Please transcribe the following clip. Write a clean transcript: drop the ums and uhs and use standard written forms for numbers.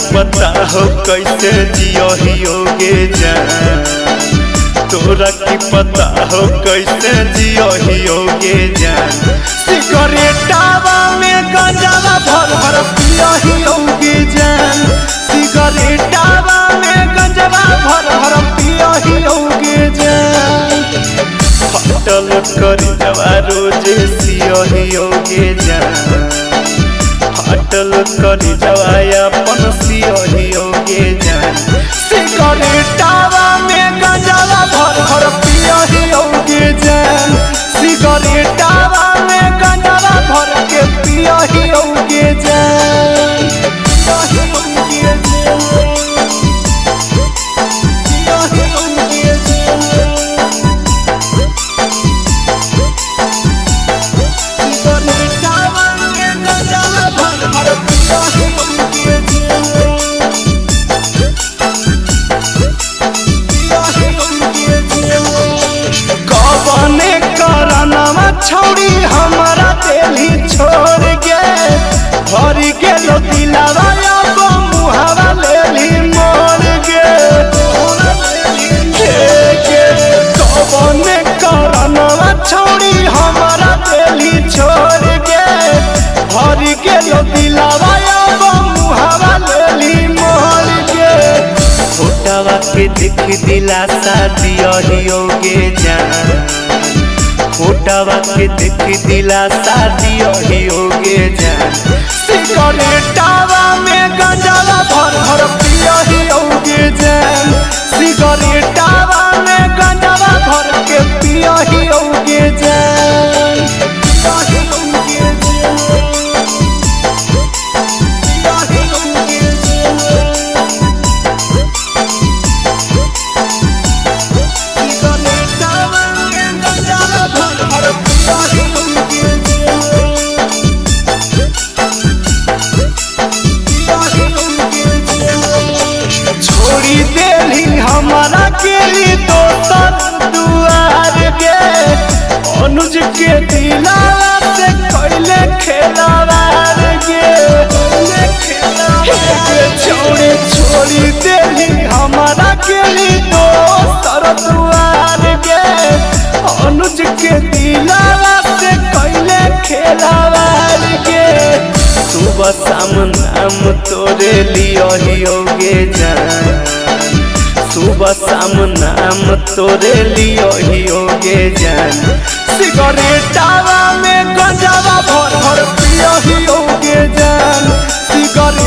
पता हो कैसे जियोगे जान, तोरा की पता हो कैसे जियोगे जान। सिगरेटावा में गंजावा भर भर पियोगे जान, सिगरेटावा में गंजावा भर भर पियोगे जान। फटल कर जवा रोजे सियोगे जान, फटल कर जवा अपन सियोगे जान। सिगरेटावा में गंजावा भर भर पियोगे जान, सिगरेटावा में गंजावा भर के पियोगे जान। छौड़ी हमारा दिल्ली छोड़ के भर गेलो दिलावा अब मुहावा लेली मोड़ के। कौन करनवा छौड़ी हमारा दिल्ली छोड़ के भर गेलो दिलावा अब मुहावा लेली मोड़ के। फोटवा के देख दिलासा दियोगे जान, फोटवा के देख दिलासा दियोगे जान। सिगरेटावा में गंजावा भर भर पियोगे जान, सिगरेटावा में गंजावा भर के पियोगे जान। हमारा के लिए दोसर दुआर के अनुज के दिलावा से कैले खेलावार के। छोड़ी छोड़ी देली हमारा के लिए दोसर दुआर के अनुज के दिलावा से कैले खेलावार के। सुबह शाम नाम तोरे लियोगे जान, सुबह शाम नाम तोरे लियोगे जान। सिगरेटावा में गंजावा भर भर पियोगे जान, सिगरेट